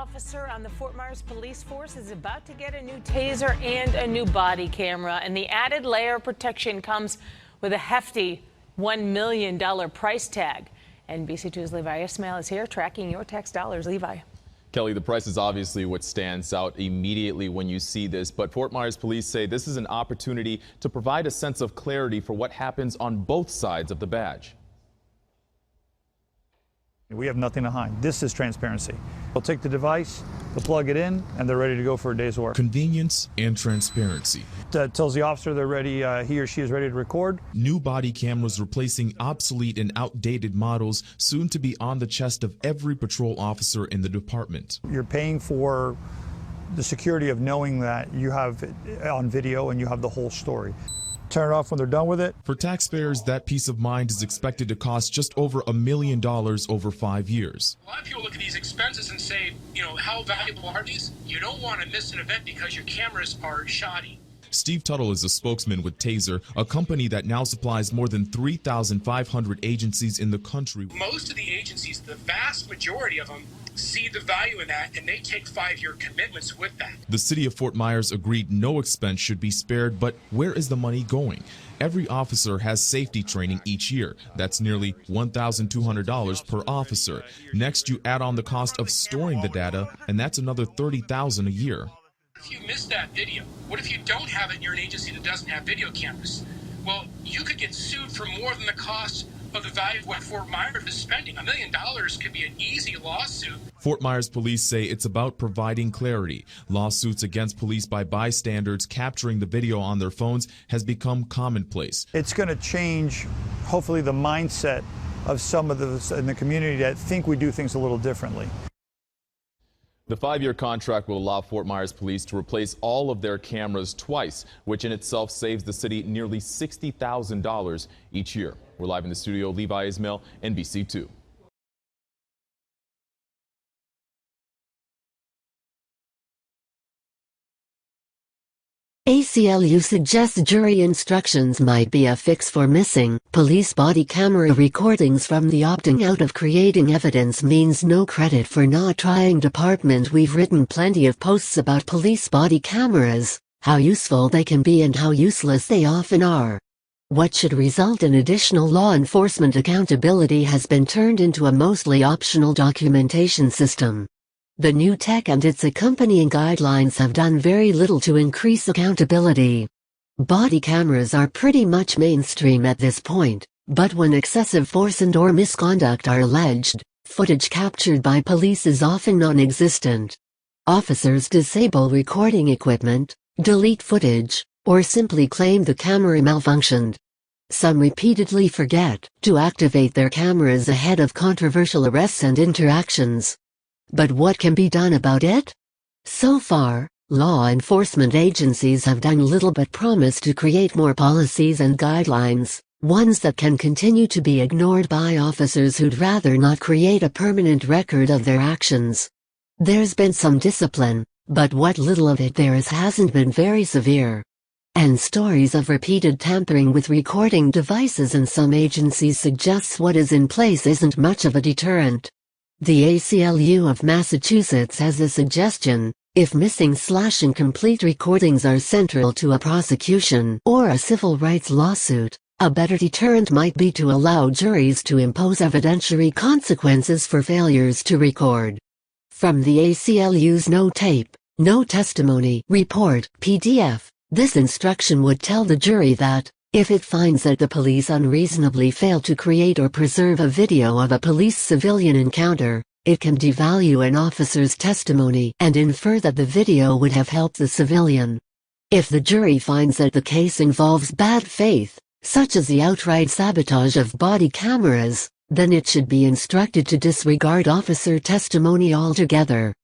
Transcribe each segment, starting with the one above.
officer on the Fort Myers police force is about to get a new taser and a new body camera, and the added layer of protection comes with a hefty $1 million price tag. NBC2's Levi Ismail is here tracking your tax dollars. Levi. Kelly, the price is obviously what stands out immediately when you see this, but Fort Myers police say this is an opportunity to provide a sense of clarity for what happens on both sides of the badge. We have nothing to hide. This is transparency. They'll take the device, they'll plug it in, and they're ready to go for a day's work. Convenience and transparency. That tells the officer they're ready, he or she is ready to record. New body cameras replacing obsolete and outdated models, soon to be on the chest of every patrol officer in the department. You're paying for the security of knowing that you have it on video and you have the whole story. Turn it off when they're done with it. For taxpayers, that peace of mind is expected to cost just over $1 million over 5 years. A lot of people look at these expenses and say, how valuable are these? You don't want to miss an event because your cameras are shoddy. Steve Tuttle is a spokesman with Taser, a company that now supplies more than 3,500 agencies in the country. Most of the agencies, the vast majority of them, see the value in that, and they take 5-year commitments with that. The city of Fort Myers agreed no expense should be spared, but where is the money going? Every officer has safety training each year. That's nearly $1,200 per officer. Next, you add on the cost of storing the data, and that's another $30,000 a year. If you miss that video, what if you don't have it and you're an agency that doesn't have video cameras? Well, you could get sued for more than the cost of the value of what Fort Myers is spending. $1 million could be an easy lawsuit. Fort Myers police say it's about providing clarity. Lawsuits against police by bystanders capturing the video on their phones has become commonplace. It's going to change, hopefully, the mindset of some of those in the community that think we do things a little differently. The 5-year contract will allow Fort Myers police to replace all of their cameras twice, which in itself saves the city nearly $60,000 each year. We're live in the studio. Levi Ismail, NBC2. ACLU suggests jury instructions might be a fix for missing police body camera recordings from the opting out of creating evidence means no credit for not trying department. We've written plenty of posts about police body cameras, how useful they can be and how useless they often are. What should result in additional law enforcement accountability has been turned into a mostly optional documentation system. The new tech and its accompanying guidelines have done very little to increase accountability. Body cameras are pretty much mainstream at this point, but when excessive force and/or misconduct are alleged, footage captured by police is often non-existent. Officers disable recording equipment, delete footage, or simply claim the camera malfunctioned. Some repeatedly forget to activate their cameras ahead of controversial arrests and interactions. But what can be done about it? So far, law enforcement agencies have done little but promise to create more policies and guidelines, ones that can continue to be ignored by officers who'd rather not create a permanent record of their actions. There's been some discipline, but what little of it there is hasn't been very severe. And stories of repeated tampering with recording devices in some agencies suggests what is in place isn't much of a deterrent. The ACLU of Massachusetts has a suggestion: if missing/incomplete recordings are central to a prosecution or a civil rights lawsuit, a better deterrent might be to allow juries to impose evidentiary consequences for failures to record. From the ACLU's No Tape, No Testimony report (PDF), this instruction would tell the jury that, if it finds that the police unreasonably failed to create or preserve a video of a police-civilian encounter, it can devalue an officer's testimony and infer that the video would have helped the civilian. If the jury finds that the case involves bad faith, such as the outright sabotage of body cameras, then it should be instructed to disregard officer testimony altogether.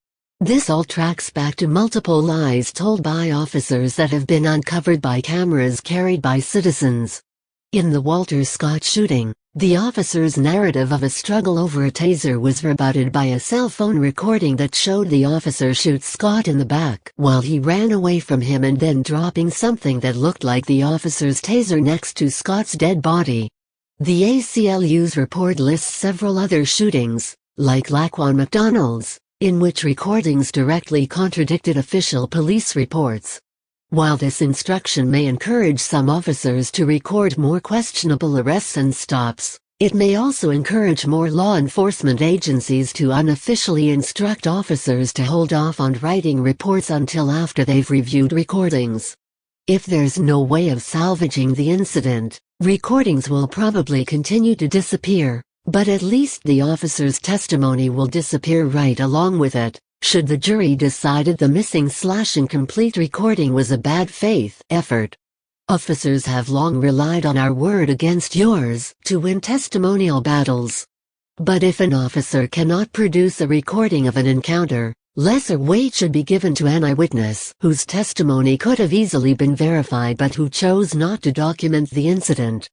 This all tracks back to multiple lies told by officers that have been uncovered by cameras carried by citizens. In the Walter Scott shooting, the officer's narrative of a struggle over a taser was rebutted by a cell phone recording that showed the officer shoot Scott in the back while he ran away from him and then dropping something that looked like the officer's taser next to Scott's dead body. The ACLU's report lists several other shootings, like Laquan McDonald's, in which recordings directly contradicted official police reports. While this instruction may encourage some officers to record more questionable arrests and stops, it may also encourage more law enforcement agencies to unofficially instruct officers to hold off on writing reports until after they've reviewed recordings. If there's no way of salvaging the incident, recordings will probably continue to disappear, but at least the officer's testimony will disappear right along with it, should the jury decided the missing/incomplete recording was a bad faith effort. Officers have long relied on our word against yours to win testimonial battles. But if an officer cannot produce a recording of an encounter, lesser weight should be given to an eyewitness whose testimony could have easily been verified but who chose not to document the incident.